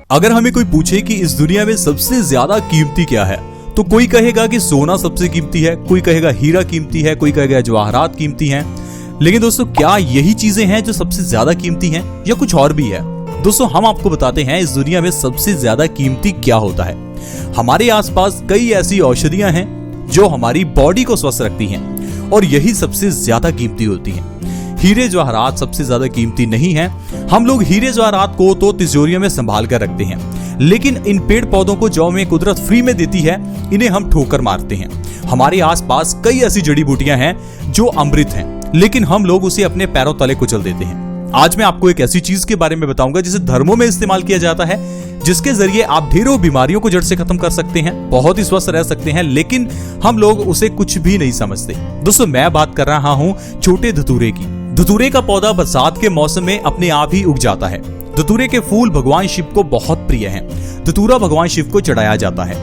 अगर हमें कोई पूछे कि इस दुनिया में सबसे ज्यादा कीमती क्या है, तो कोई कहेगा कि सोना सबसे कीमती है, कोई कहेगा हीरा कीमती है, कोई कहेगा जवाहरात कीमती हैं। लेकिन दोस्तों, क्या यही चीजें हैं जो सबसे ज्यादा कीमती हैं या कुछ और भी है? दोस्तों, हम आपको बताते हैं इस दुनिया में सबसे ज्यादा कीमती क्या होता है। हमारे आसपास कई ऐसी औषधियां हैं जो हमारी बॉडी को स्वस्थ रखती हैं और यही सबसे ज्यादा कीमती होती हैं। हीरे जवाहरात सबसे ज्यादा कीमती नहीं है। हम लोग हीरे जवाहरात को तो तिजोरियों में संभाल कर रखते हैं, लेकिन इन पेड़ पौधों को जो हमें कुदरत फ्री में देती है, इन्हें हम ठोकर मारते हैं। हमारे आसपास कई ऐसी जड़ी बूटियां हैं जो अमृत हैं, लेकिन हम लोग उसे अपने पैरों तले कुचल देते हैं। आज मैं आपको एक ऐसी चीज के बारे में बताऊंगा जिसे धर्मों में इस्तेमाल किया जाता है, जिसके जरिए आप ढेरों बीमारियों को जड़ से खत्म कर सकते हैं, बहुत ही स्वस्थ रह सकते हैं, लेकिन हम लोग उसे कुछ भी नहीं समझते। दोस्तों, मैं बात कर रहा हूं छोटे धतूरे की। धतूरे का पौधा बरसात के मौसम में अपने आप ही उग जाता है। धतूरे के फूल भगवान शिव को बहुत प्रिय हैं। धतूरा भगवान शिव को चढ़ाया जाता है।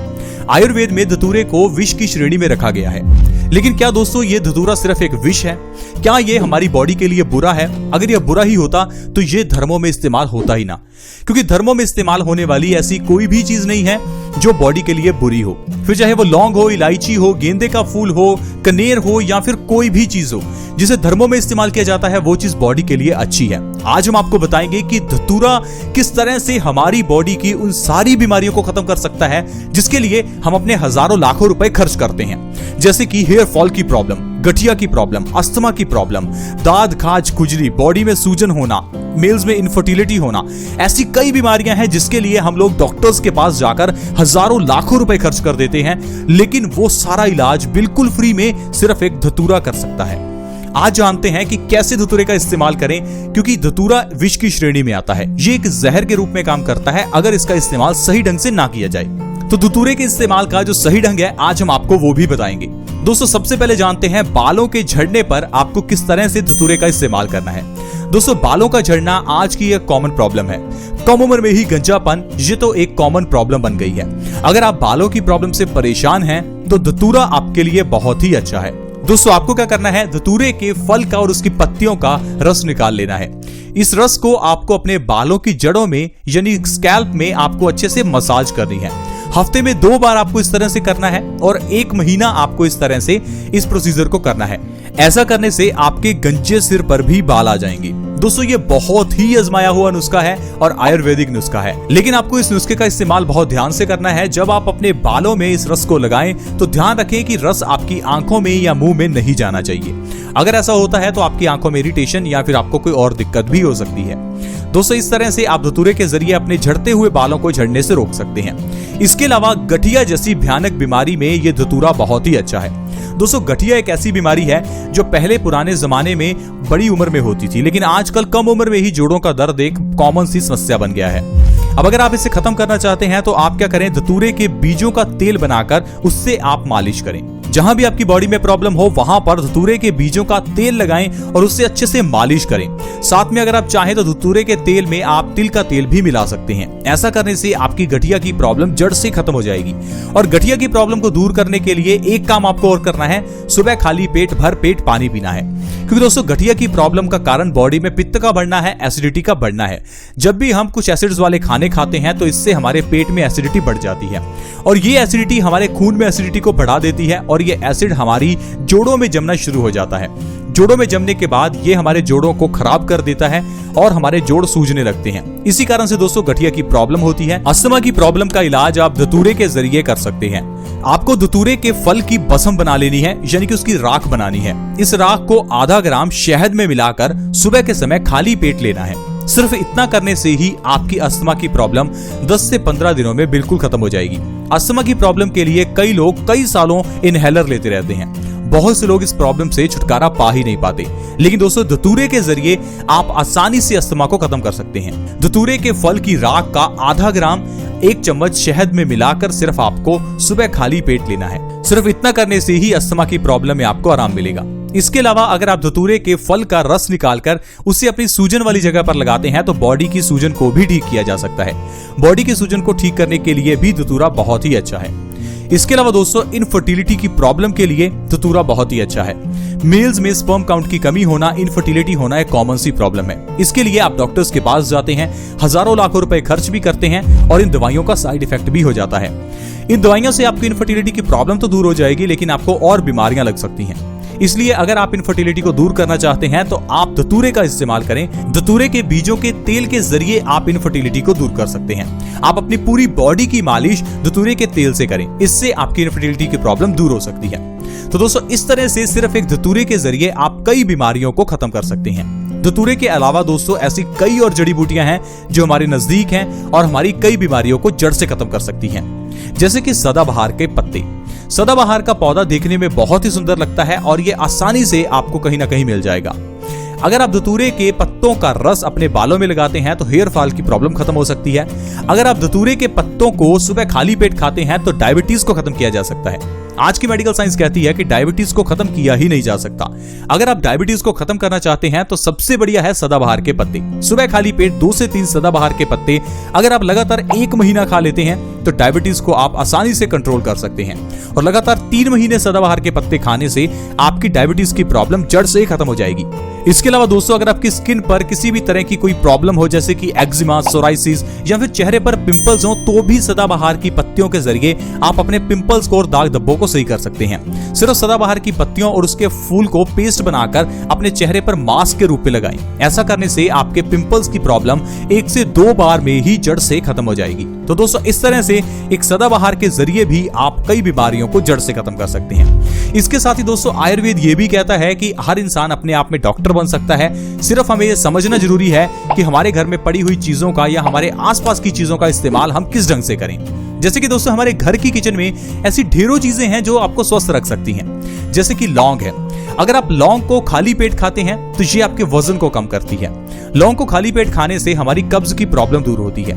आयुर्वेद में धतूरे को विष की श्रेणी में रखा गया है। लेकिन क्या दोस्तों, ये धतूरा सिर्फ एक विष है? क्या ये हमारी बॉडी के लिए बुरा है? अगर यह बुरा ही होता तो ये धर्मों में इस्तेमाल होता ही ना, क्योंकि धर्मों में इस्तेमाल होने वाली ऐसी कोई भी चीज नहीं है जो बॉडी के लिए बुरी हो। फिर चाहे वो लौंग हो, इलायची हो, गेंदे का फूल हो, कनेर हो या फिर कोई भी चीज हो जिसे धर्मों में इस्तेमाल किया जाता है, वो चीज बॉडी के लिए अच्छी है। आज हम आपको बताएंगे कि धतूरा किस तरह से हमारी बॉडी की उन सारी बीमारियों को खत्म कर सकता है जिसके लिए हम अपने हजारों लाखों रुपए खर्च करते हैं, जैसे कि हेयर फॉल की प्रॉब्लम, गठिया की प्रॉब्लम, अस्थमा की प्रॉब्लम, दाद खाज खुजली, बॉडी में सूजन होना, मेल्स में इनफर्टिलिटी होना। ऐसी कई बीमारियां हैं जिसके लिए हम लोग डॉक्टर्स के पास जाकर हजारों लाखों रुपए खर्च कर देते हैं, लेकिन वो सारा इलाज बिल्कुल फ्री में सिर्फ एक धतूरा कर सकता है। आज जानते हैं कि कैसे धतूरे का इस्तेमाल करें, क्योंकि धतूरा विष की श्रेणी में आता है। ये एक जहर के रूप में काम करता है अगर इसका इस्तेमाल सही ढंग से ना किया जाए। तो धतूरे के इस्तेमाल का जो सही ढंग है, आज हम आपको वो भी बताएंगे। दोस्तों, सबसे पहले जानते हैं बालों के झड़ने पर आपको किस तरह से धतूरे का इस्तेमाल करना है। दोस्तों, बालों का झड़ना आज की एक कॉमन प्रॉब्लम है। कम उम्र में ही गंजापन, ये तो एक कॉमन प्रॉब्लम बन गई है। अगर आप बालों की प्रॉब्लम से परेशान हैं तो धतूरा आपके लिए बहुत ही अच्छा है। दोस्तों, आपको क्या करना है, धतूरे के फल का और उसकी पत्तियों का रस निकाल लेना है। इस रस को आपको अपने बालों की जड़ों में यानी स्कैल्प में आपको अच्छे से मसाज करनी है। हफ्ते में 2 बार आपको इस तरह से करना है और 1 महीना आपको इस तरह से इस प्रोसीजर को करना है। ऐसा करने से आपके गंजे सिर पर भी बाल आ जाएंगे। दोस्तों, ये बहुत ही आजमाया हुआ नुस्खा है और आयुर्वेदिक नुस्खा है, लेकिन आपको इस नुस्खे का इस्तेमाल बहुत ध्यान से करना है। जब आप अपने बालों में इस रस को लगाएं तो ध्यान रखें कि रस आपकी आंखों में या मुंह में नहीं जाना चाहिए। अगर ऐसा होता है तो आपकी आंखों में इरिटेशन या फिर आपको कोई और दिक्कत भी हो सकती है। दोस्तों, इस तरह से आप धतूरे के जरिए अपने झड़ते हुए बालों को झड़ने से रोक सकते हैं। इसके अलावा गठिया जैसी भयानक बीमारी में ये धतूरा बहुत ही अच्छा है। दोस्तों, गठिया एक ऐसी बीमारी है जो पहले पुराने जमाने में बड़ी उम्र में होती थी, लेकिन आजकल कम उम्र में ही जोड़ों का दर्द एक कॉमन सी समस्या बन गया है। अब अगर आप इसे खत्म करना चाहते हैं तो आप क्या करें, धतूरे के बीजों का तेल बनाकर उससे आप मालिश करें। जहां भी आपकी बॉडी में प्रॉब्लम हो वहां पर धतूरे के बीजों का तेल लगाएं और उससे अच्छे से मालिश करें। साथ में अगर आप चाहें तो धतूरे के तेल में आप तिल का तेल भी मिला सकते हैं। ऐसा करने से आपकी गठिया की प्रॉब्लम जड़ से खत्म हो जाएगी। और गठिया की प्रॉब्लम को दूर करने के लिए एक काम आपको और करना है, सुबह खाली पेट भर पेट पानी पीना है। क्योंकि दोस्तों, गठिया की प्रॉब्लम का कारण बॉडी में पित्त का बढ़ना है, एसिडिटी का बढ़ना है। जब भी हम कुछ एसिड्स वाले खाने खाते हैं तो इससे हमारे पेट में एसिडिटी बढ़ जाती है और ये एसिडिटी हमारे खून में एसिडिटी को बढ़ा देती है और ये एसिड हमारी जोड़ों में जमना शुरू हो जाता है। जोड़ों में जमने के बाद ये हमारे जोड़ों को खराब कर देता है और हमारे जोड़ सूजने लगते हैं। इसी कारण से दोस्तों गठिया की प्रॉब्लम होती है। अस्थमा की प्रॉब्लम का इलाज आप धतूरे के जरिए कर सकते हैं। आपको धतूरे के फल की बसम बना लेनी है, यानी कि उसकी राख बनानी है। इस राख को आधा ग्राम शहद में मिलाकर सुबह के समय खाली पेट लेना है। सिर्फ इतना करने से ही आपकी अस्थमा की प्रॉब्लम 10 से 15 दिनों में बिल्कुल खत्म हो जाएगी। अस्थमा की प्रॉब्लम के लिए कई लोग कई सालों इनहेलर लेते रहते हैं। बहुत से लोग इस प्रॉब्लम से छुटकारा पा ही नहीं पाते, लेकिन दोस्तों धतूरे के जरिए आप आसानी से अस्थमा को खत्म कर सकते हैं। धतूरे के फल की राख का आधा ग्राम 1 चम्मच शहद में मिलाकर सिर्फ आपको सुबह खाली पेट लेना है। सिर्फ इतना करने से ही अस्थमा की प्रॉब्लम में आपको आराम मिलेगा। इसके अलावा अगर आप धतूरे के फल का रस निकालकर उसे अपनी सूजन वाली जगह पर लगाते हैं तो बॉडी की सूजन को भी ठीक किया जा सकता है। बॉडी की सूजन को ठीक करने के लिए भी धतूरा बहुत ही अच्छा है। इसके अलावा दोस्तों इनफर्टिलिटी की प्रॉब्लम के लिए धतूरा बहुत ही अच्छा है। मेल्स में स्पर्म काउंट की कमी होना, इनफर्टिलिटी होना एक कॉमन सी प्रॉब्लम है। इसके लिए आप डॉक्टर्स के पास जाते हैं, हजारों लाखों रुपए खर्च भी करते हैं और इन दवाइयों का साइड इफेक्ट भी हो जाता है। इन दवाइयों से आपकी इनफर्टिलिटी की प्रॉब्लम तो दूर हो जाएगी, लेकिन आपको और बीमारियां लग सकती हैं। इसलिए अगर आप इनफर्टिलिटी को दूर करना चाहते हैं तो आप धतूरे का इस्तेमाल करें। धतूरे के बीजों के तेल के जरिए आप इनफर्टिलिटी को दूर कर सकते हैं। आप अपनी पूरी बॉडी की मालिश धतूरे के तेल से करें, इससे आपकी इनफर्टिलिटी की प्रॉब्लम दूर हो सकती है। तो दोस्तों इस तरह से सिर्फ एक धतूरे के जरिए आप कई बीमारियों को खत्म कर सकते हैं। धतूरे के अलावा दोस्तों ऐसी कई और जड़ी बूटियां हैं जो हमारे नजदीक हैं और हमारी कई बीमारियों को जड़ से खत्म कर सकती हैं, जैसे कि सदाबहार के पत्ते। सदाबहार का पौधा देखने में बहुत ही सुंदर लगता है और ये आसानी से आपको कहीं ना कहीं मिल जाएगा। अगर आप धतूरे के पत्तों का रस अपने बालों में लगाते हैं तो हेयर फॉल की प्रॉब्लम खत्म हो सकती है। अगर आप धतूरे के पत्तों को सुबह खाली पेट खाते हैं तो डायबिटीज को खत्म किया जा सकता है। आज की मेडिकल साइंस कहती है कि डायबिटीज को खत्म किया ही नहीं जा सकता। अगर आप डायबिटीज को खत्म करना चाहते हैं तो सबसे बढ़िया है सदाबहार के पत्ते। सुबह खाली पेट 2 से 3 सदाबहार के पत्ते अगर आप लगातार 1 महीना खा लेते हैं तो डायबिटीज को आप आसानी से कंट्रोल कर सकते हैं। और लगातार 3 महीने सदाबहार के पत्ते खाने से आपकी डायबिटीज की प्रॉब्लम जड़ से खत्म हो जाएगी। इसके अलावा दोस्तों अगर आपकी स्किन पर किसी भी तरह की कोई प्रॉब्लम हो, जैसे कि एक्जिमा, सोराइसिस या फिर चेहरे पर पिंपल्स हो, तो भी सदाबहार की पत्तियों के जरिए आप अपने पिंपल्स को और दाग धब्बों को सही कर सकते हैं। सिर्फ सदाबहार की पत्तियों और उसके फूल को पेस्ट बनाकर अपने चेहरे पर मास्क के रूप में लगाएं। ऐसा करने से आपके पिंपल्स की प्रॉब्लम 1 से 2 बार में ही जड़ से खत्म हो जाएगी। तो दोस्तों इस तरह से एक सदाबहार के जरिए भी आप कई बीमारियों को जड़ से खत्म कर सकते हैं। इसके साथ ही दोस्तों आयुर्वेद ये भी कहता है कि हर इंसान अपने आप में डॉक्टर बन सकता है। सिर्फ हमें ये समझना जरूरी है कि हमारे घर में पड़ी हुई चीजों का या हमारे आसपास की चीजों का इस्तेमाल हम किस ढंग से करें। जैसे कि दोस्तों हमारे घर की किचन में ऐसी ढेरों चीजें हैं जो आपको स्वस्थ रख सकती हैं, जैसे कि लौंग है। अगर आप लौंग को खाली पेट खाते हैं तो ये आपके वजन को कम करती है। लौंग को खाली पेट खाने से हमारी कब्ज की प्रॉब्लम दूर होती है।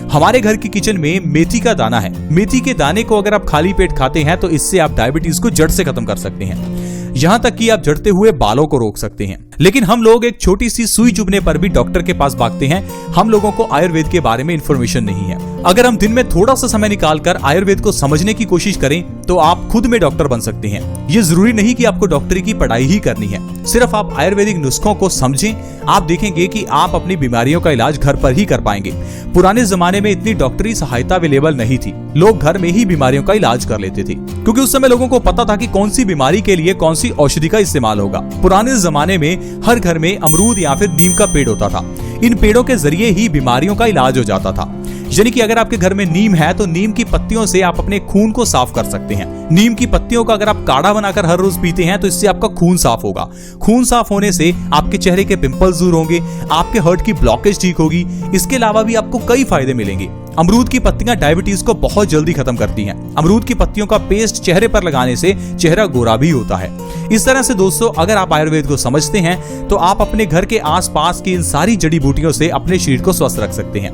हमारे घर की किचन में मेथी का दाना है। मेथी के दाने को अगर आप खाली पेट खाते हैं तो इससे आप डायबिटीज को जड़ से खत्म कर सकते हैं। यहाँ तक कि आप झड़ते हुए बालों को रोक सकते हैं। लेकिन हम लोग एक छोटी सी सुई चुभने पर भी डॉक्टर के पास भागते हैं। हम लोगों को आयुर्वेद के बारे में इंफॉर्मेशन नहीं है। अगर हम दिन में थोड़ा सा समय निकालकर आयुर्वेद को समझने की कोशिश करें तो आप खुद में डॉक्टर बन सकते हैं। ये जरूरी नहीं कि आपको डॉक्टरी की पढ़ाई ही करनी है। सिर्फ आप आयुर्वेदिक नुस्खों को समझें, आप देखेंगे कि आप अपनी बीमारियों का इलाज घर पर ही कर पाएंगे। पुराने जमाने में इतनी डॉक्टरी सहायता अवेलेबल नहीं थी। लोग घर में ही बीमारियों का इलाज कर लेते थे, क्योंकि उस समय लोगों को पता था कि कौन सी बीमारी के लिए कौन सी औषधि का इस्तेमाल होगा। पुराने जमाने में हर घर में अमरूद या फिर नीम का पेड़ होता था। इन पेड़ों के जरिए ही बीमारियों का इलाज हो जाता था। यानी कि अगर आपके घर में नीम है तो नीम की पत्तियों से आप अपने खून को साफ कर सकते हैं। नीम की पत्तियों का अगर आप काढ़ा बनाकर हर रोज पीते हैं तो इससे आपका खून साफ होगा। खून साफ होने से आपके चेहरे के पिंपल्स दूर होंगे, आपके हार्ट की ब्लॉकेज ठीक होगी। इसके अलावा भी आपको कई फायदे मिलेंगे। अमरूद की पत्तियां डायबिटीज को बहुत जल्दी खत्म करती हैं। अमरूद की पत्तियों का पेस्ट चेहरे पर लगाने से चेहरा गोरा भी होता है। इस तरह से दोस्तों अगर आप आयुर्वेद को समझते हैं तो आप अपने घर के आसपास की इन सारी जड़ी बूटियों से अपने शरीर को स्वस्थ रख सकते हैं।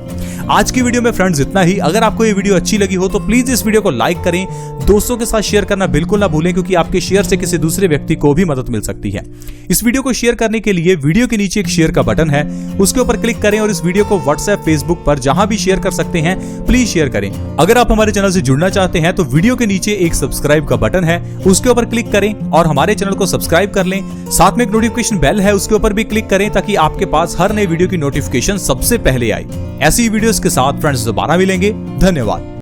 आज की वीडियो में फ्रेंड्स इतना ही। अगर आपको ये वीडियो अच्छी लगी हो तो प्लीज इस वीडियो को लाइक करें, दोस्तों के साथ शेयर करना बिल्कुल ना भूलें, क्योंकि आपके शेयर से किसी दूसरे व्यक्ति को भी मदद मिल सकती है। इस वीडियो को शेयर करने के लिए वीडियो के नीचे एक शेयर का बटन है, उसके ऊपर क्लिक करें और इस वीडियो को व्हाट्सएप, फेसबुक पर जहां भी शेयर कर सकते हैं प्लीज शेयर करें। अगर आप हमारे चैनल से जुड़ना चाहते हैं तो वीडियो के नीचे एक सब्सक्राइब का बटन है, उसके ऊपर क्लिक करें और हमारे चैनल को सब्सक्राइब कर लें। साथ में एक नोटिफिकेशन बेल है, उसके ऊपर भी क्लिक करें ताकि आपके पास हर नई वीडियो की नोटिफिकेशन सबसे पहले आए। ऐसी वीडियोस के साथ फ्रेंड्स दोबारा मिलेंगे। धन्यवाद।